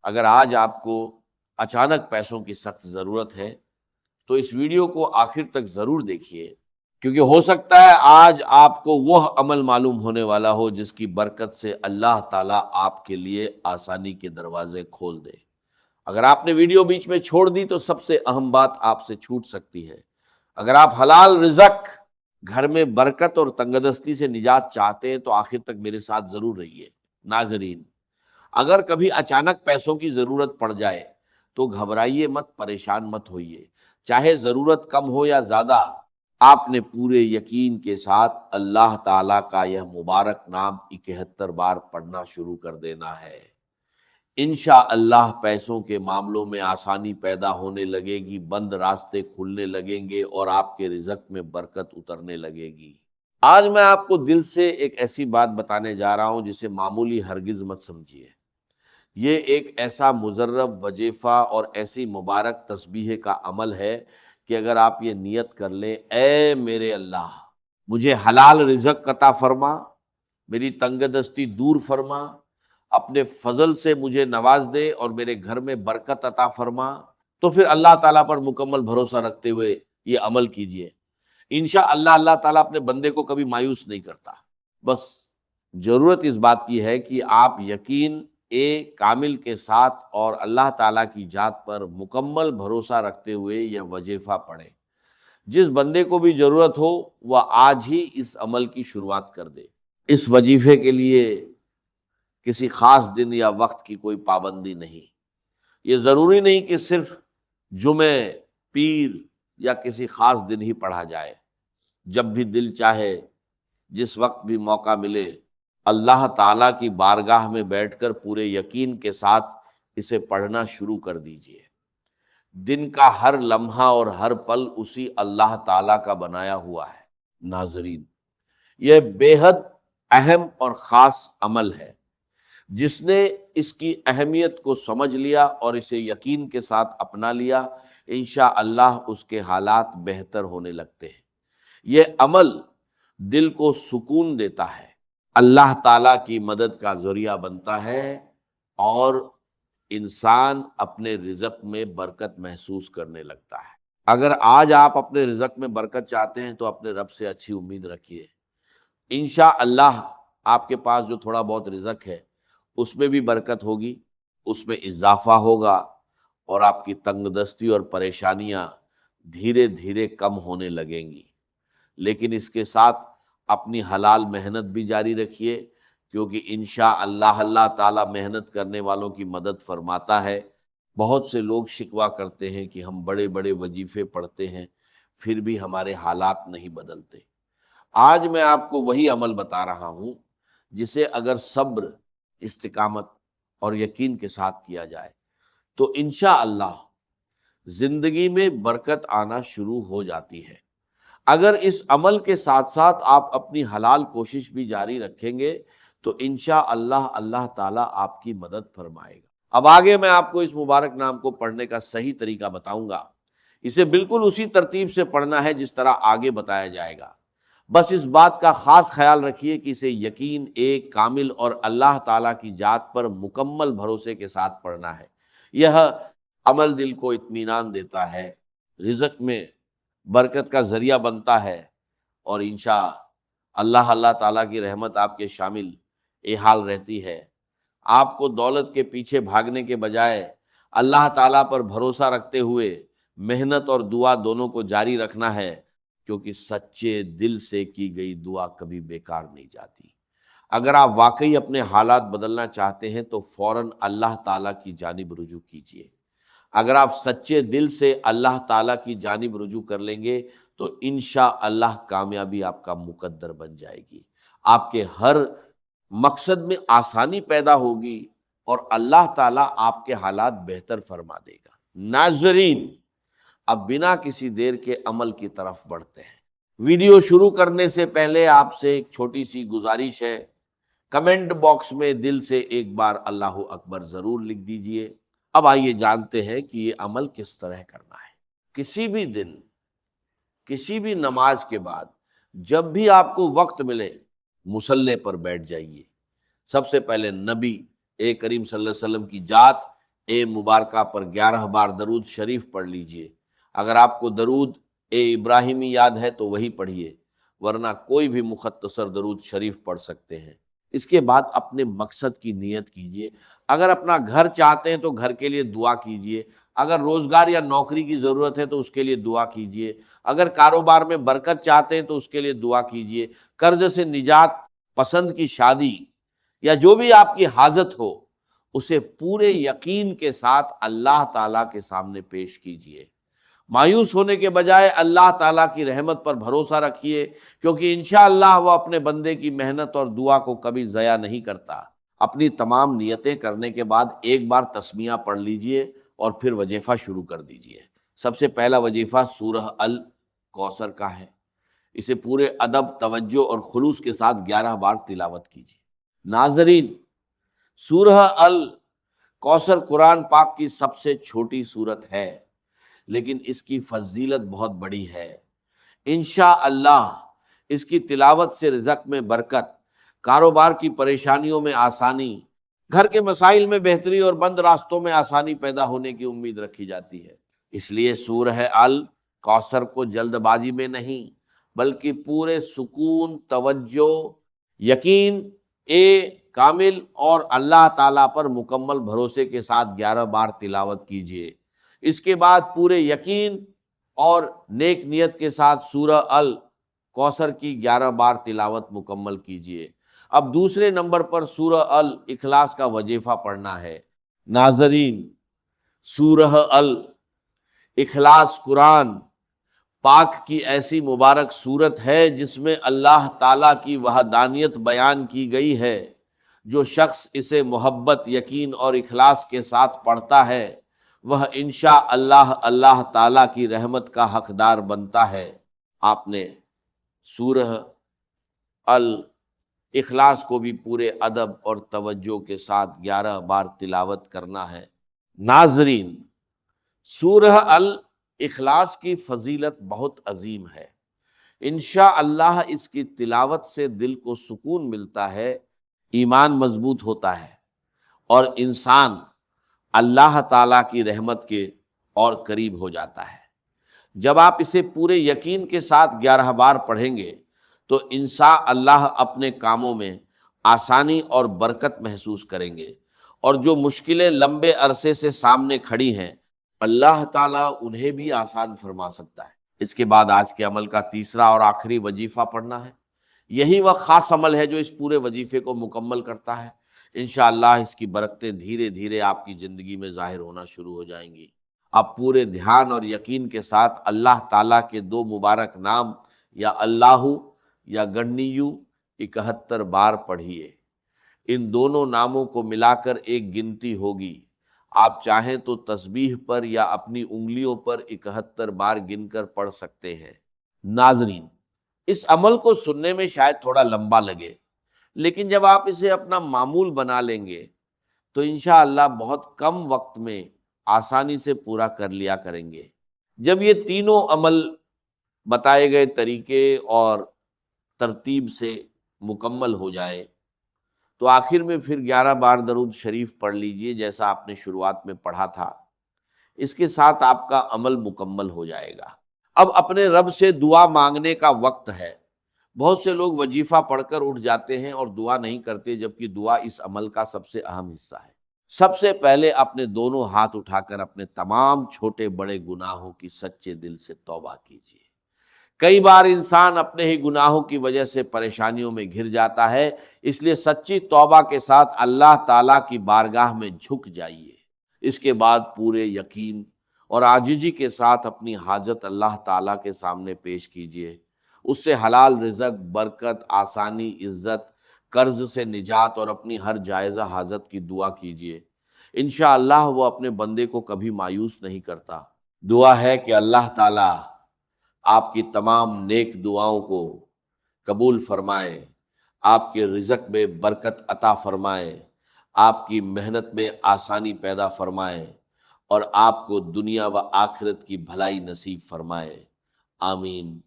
اگر آج آپ کو اچانک پیسوں کی سخت ضرورت ہے تو اس ویڈیو کو آخر تک ضرور دیکھیے، کیونکہ ہو سکتا ہے آج آپ کو وہ عمل معلوم ہونے والا ہو جس کی برکت سے اللہ تعالیٰ آپ کے لیے آسانی کے دروازے کھول دے۔ اگر آپ نے ویڈیو بیچ میں چھوڑ دی تو سب سے اہم بات آپ سے چھوٹ سکتی ہے۔ اگر آپ حلال رزق، گھر میں برکت اور تنگدستی سے نجات چاہتے ہیں تو آخر تک میرے ساتھ ضرور رہیے۔ ناظرین، اگر کبھی اچانک پیسوں کی ضرورت پڑ جائے تو گھبرائیے مت، پریشان مت ہوئیے۔ چاہے ضرورت کم ہو یا زیادہ، آپ نے پورے یقین کے ساتھ اللہ تعالیٰ کا یہ مبارک نام 71 بار پڑھنا شروع کر دینا ہے۔ انشاءاللہ پیسوں کے معاملوں میں آسانی پیدا ہونے لگے گی، بند راستے کھلنے لگیں گے اور آپ کے رزق میں برکت اترنے لگے گی۔ آج میں آپ کو دل سے ایک ایسی بات بتانے جا رہا ہوں جسے معمولی ہرگز مت سمجھیے۔ یہ ایک ایسا مجرب وظیفہ اور ایسی مبارک تسبیح کا عمل ہے کہ اگر آپ یہ نیت کر لیں، اے میرے اللہ مجھے حلال رزق عطا فرما، میری تنگ دستی دور فرما، اپنے فضل سے مجھے نواز دے اور میرے گھر میں برکت عطا فرما، تو پھر اللہ تعالیٰ پر مکمل بھروسہ رکھتے ہوئے یہ عمل کیجئے۔ انشاءاللہ اللہ تعالیٰ اپنے بندے کو کبھی مایوس نہیں کرتا۔ بس ضرورت اس بات کی ہے کہ آپ یقین کامل کے ساتھ اور اللہ تعالیٰ کی ذات پر مکمل بھروسہ رکھتے ہوئے یہ وظیفہ پڑھیں۔ جس بندے کو بھی ضرورت ہو وہ آج ہی اس عمل کی شروعات کر دے۔ اس وظیفے کے لیے کسی خاص دن یا وقت کی کوئی پابندی نہیں۔ یہ ضروری نہیں کہ صرف جمعے، پیر یا کسی خاص دن ہی پڑھا جائے۔ جب بھی دل چاہے، جس وقت بھی موقع ملے، اللہ تعالیٰ کی بارگاہ میں بیٹھ کر پورے یقین کے ساتھ اسے پڑھنا شروع کر دیجئے۔ دن کا ہر لمحہ اور ہر پل اسی اللہ تعالیٰ کا بنایا ہوا ہے۔ ناظرین، یہ بے حد اہم اور خاص عمل ہے۔ جس نے اس کی اہمیت کو سمجھ لیا اور اسے یقین کے ساتھ اپنا لیا، انشاءاللہ اس کے حالات بہتر ہونے لگتے ہیں۔ یہ عمل دل کو سکون دیتا ہے، اللہ تعالیٰ کی مدد کا ذریعہ بنتا ہے اور انسان اپنے رزق میں برکت محسوس کرنے لگتا ہے۔ اگر آج آپ اپنے رزق میں برکت چاہتے ہیں تو اپنے رب سے اچھی امید رکھیے۔ انشاءاللہ آپ کے پاس جو تھوڑا بہت رزق ہے اس میں بھی برکت ہوگی، اس میں اضافہ ہوگا اور آپ کی تنگ دستی اور پریشانیاں دھیرے دھیرے کم ہونے لگیں گی۔ لیکن اس کے ساتھ اپنی حلال محنت بھی جاری رکھیے، کیونکہ انشاءاللہ اللہ تعالیٰ محنت کرنے والوں کی مدد فرماتا ہے۔ بہت سے لوگ شکوہ کرتے ہیں کہ ہم بڑے بڑے وظیفے پڑھتے ہیں پھر بھی ہمارے حالات نہیں بدلتے۔ آج میں آپ کو وہی عمل بتا رہا ہوں جسے اگر صبر، استقامت اور یقین کے ساتھ کیا جائے تو انشاءاللہ زندگی میں برکت آنا شروع ہو جاتی ہے۔ اگر اس عمل کے ساتھ ساتھ آپ اپنی حلال کوشش بھی جاری رکھیں گے تو انشاءاللہ اللہ تعالیٰ آپ کی مدد فرمائے گا۔ اب آگے میں آپ کو اس مبارک نام کو پڑھنے کا صحیح طریقہ بتاؤں گا۔ اسے بالکل اسی ترتیب سے پڑھنا ہے جس طرح آگے بتایا جائے گا۔ بس اس بات کا خاص خیال رکھیے کہ اسے یقین کامل اور اللہ تعالیٰ کی ذات پر مکمل بھروسے کے ساتھ پڑھنا ہے۔ یہ عمل دل کو اطمینان دیتا ہے، رزق میں برکت کا ذریعہ بنتا ہے اور انشاءاللہ اللہ تعالیٰ کی رحمت آپ کے شامل حال رہتی ہے۔ آپ کو دولت کے پیچھے بھاگنے کے بجائے اللہ تعالیٰ پر بھروسہ رکھتے ہوئے محنت اور دعا دونوں کو جاری رکھنا ہے، کیونکہ سچے دل سے کی گئی دعا کبھی بیکار نہیں جاتی۔ اگر آپ واقعی اپنے حالات بدلنا چاہتے ہیں تو فوراً اللہ تعالیٰ کی جانب رجوع کیجیے۔ اگر آپ سچے دل سے اللہ تعالیٰ کی جانب رجوع کر لیں گے تو انشاءاللہ کامیابی آپ کا مقدر بن جائے گی۔ آپ کے ہر مقصد میں آسانی پیدا ہوگی اور اللہ تعالیٰ آپ کے حالات بہتر فرما دے گا۔ ناظرین، اب بنا کسی دیر کے عمل کی طرف بڑھتے ہیں۔ ویڈیو شروع کرنے سے پہلے آپ سے ایک چھوٹی سی گزارش ہے، کمنٹ باکس میں دل سے ایک بار اللہ اکبر ضرور لکھ دیجئے۔ اب آئیے جانتے ہیں کہ یہ عمل کس طرح کرنا ہے۔ کسی بھی دن، کسی بھی نماز کے بعد جب بھی آپ کو وقت ملے مصلی پر بیٹھ جائیے۔ سب سے پہلے نبی کریم صلی اللہ علیہ وسلم کی ذات اے مبارکہ پر 11 بار درود شریف پڑھ لیجئے۔ اگر آپ کو درود اے ابراہیمی یاد ہے تو وہی پڑھیے، ورنہ کوئی بھی مختصر درود شریف پڑھ سکتے ہیں۔ اس کے بعد اپنے مقصد کی نیت کیجئے۔ اگر اپنا گھر چاہتے ہیں تو گھر کے لیے دعا کیجئے، اگر روزگار یا نوکری کی ضرورت ہے تو اس کے لیے دعا کیجئے، اگر کاروبار میں برکت چاہتے ہیں تو اس کے لیے دعا کیجئے، قرض سے نجات، پسند کی شادی یا جو بھی آپ کی حاجت ہو اسے پورے یقین کے ساتھ اللہ تعالیٰ کے سامنے پیش کیجئے۔ مایوس ہونے کے بجائے اللہ تعالیٰ کی رحمت پر بھروسہ رکھیے، کیونکہ انشاءاللہ وہ اپنے بندے کی محنت اور دعا کو کبھی ضائع نہیں کرتا۔ اپنی تمام نیتیں کرنے کے بعد ایک بار تسمیہ پڑھ لیجئے اور پھر وظیفہ شروع کر دیجئے۔ سب سے پہلا وظیفہ سورہ الکوثر کا ہے، اسے پورے ادب، توجہ اور خلوص کے ساتھ 11 بار تلاوت کیجئے۔ ناظرین، سورہ الکوثر قرآن پاک کی سب سے چھوٹی سورت ہے، لیکن اس کی فضیلت بہت بڑی ہے۔ انشاءاللہ اس کی تلاوت سے رزق میں برکت، کاروبار کی پریشانیوں میں آسانی، گھر کے مسائل میں بہتری اور بند راستوں میں آسانی پیدا ہونے کی امید رکھی جاتی ہے۔ اس لیے سورہ الکوثر کو جلد بازی میں نہیں بلکہ پورے سکون، توجہ، یقین کامل اور اللہ تعالیٰ پر مکمل بھروسے کے ساتھ 11 بار تلاوت کیجیے۔ اس کے بعد پورے یقین اور نیک نیت کے ساتھ سورہ الکوثر کی 11 بار تلاوت مکمل کیجیے۔ اب دوسرے نمبر پر سورہ الاخلاص کا وظیفہ پڑھنا ہے۔ ناظرین، سورہ الاخلاص قرآن پاک کی ایسی مبارک صورت ہے جس میں اللہ تعالیٰ کی وحدانیت بیان کی گئی ہے۔ جو شخص اسے محبت، یقین اور اخلاص کے ساتھ پڑھتا ہے وہ انشاءاللہ اللہ تعالیٰ کی رحمت کا حقدار بنتا ہے۔ آپ نے سورہ الاخلاص کو بھی پورے ادب اور توجہ کے ساتھ 11 بار تلاوت کرنا ہے۔ ناظرین، سورہ الاخلاص کی فضیلت بہت عظیم ہے۔ انشاءاللہ اس کی تلاوت سے دل کو سکون ملتا ہے، ایمان مضبوط ہوتا ہے اور انسان اللہ تعالیٰ کی رحمت کے اور قریب ہو جاتا ہے۔ جب آپ اسے پورے یقین کے ساتھ 11 بار پڑھیں گے تو انشاءاللہ اپنے کاموں میں آسانی اور برکت محسوس کریں گے، اور جو مشکلیں لمبے عرصے سے سامنے کھڑی ہیں اللہ تعالیٰ انہیں بھی آسان فرما سکتا ہے۔ اس کے بعد آج کے عمل کا تیسرا اور آخری وظیفہ پڑھنا ہے۔ یہی وہ خاص عمل ہے جو اس پورے وظیفے کو مکمل کرتا ہے۔ انشاءاللہ اس کی برکتیں دھیرے دھیرے آپ کی زندگی میں ظاہر ہونا شروع ہو جائیں گی۔ آپ پورے دھیان اور یقین کے ساتھ اللہ تعالیٰ کے 2 مبارک نام یا اللہ یا گنیو 71 بار پڑھیے۔ ان دونوں ناموں کو ملا کر ایک گنتی ہوگی۔ آپ چاہیں تو تسبیح پر یا اپنی انگلیوں پر 71 بار گن کر پڑھ سکتے ہیں۔ ناظرین، اس عمل کو سننے میں شاید تھوڑا لمبا لگے، لیکن جب آپ اسے اپنا معمول بنا لیں گے تو انشاءاللہ بہت کم وقت میں آسانی سے پورا کر لیا کریں گے۔ جب یہ تینوں عمل بتائے گئے طریقے اور ترتیب سے مکمل ہو جائے تو آخر میں پھر 11 بار درود شریف پڑھ لیجئے جیسا آپ نے شروعات میں پڑھا تھا۔ اس کے ساتھ آپ کا عمل مکمل ہو جائے گا۔ اب اپنے رب سے دعا مانگنے کا وقت ہے۔ بہت سے لوگ وظیفہ پڑھ کر اٹھ جاتے ہیں اور دعا نہیں کرتے، جبکہ دعا اس عمل کا سب سے اہم حصہ ہے۔ سب سے پہلے اپنے دونوں ہاتھ اٹھا کر اپنے تمام چھوٹے بڑے گناہوں کی سچے دل سے توبہ کیجیے۔ کئی بار انسان اپنے ہی گناہوں کی وجہ سے پریشانیوں میں گھر جاتا ہے، اس لیے سچی توبہ کے ساتھ اللہ تعالیٰ کی بارگاہ میں جھک جائیے۔ اس کے بعد پورے یقین اور عاجزی کے ساتھ اپنی حاجت اللہ تعالیٰ کے سامنے پیش کیجیے۔ اس سے حلال رزق، برکت، آسانی، عزت، قرض سے نجات اور اپنی ہر جائزہ حاجت کی دعا کیجیے۔ انشاءاللہ وہ اپنے بندے کو کبھی مایوس نہیں کرتا۔ دعا ہے کہ اللہ تعالیٰ آپ کی تمام نیک دعاؤں کو قبول فرمائے، آپ کے رزق میں برکت عطا فرمائے، آپ کی محنت میں آسانی پیدا فرمائے اور آپ کو دنیا و آخرت کی بھلائی نصیب فرمائے۔ آمین۔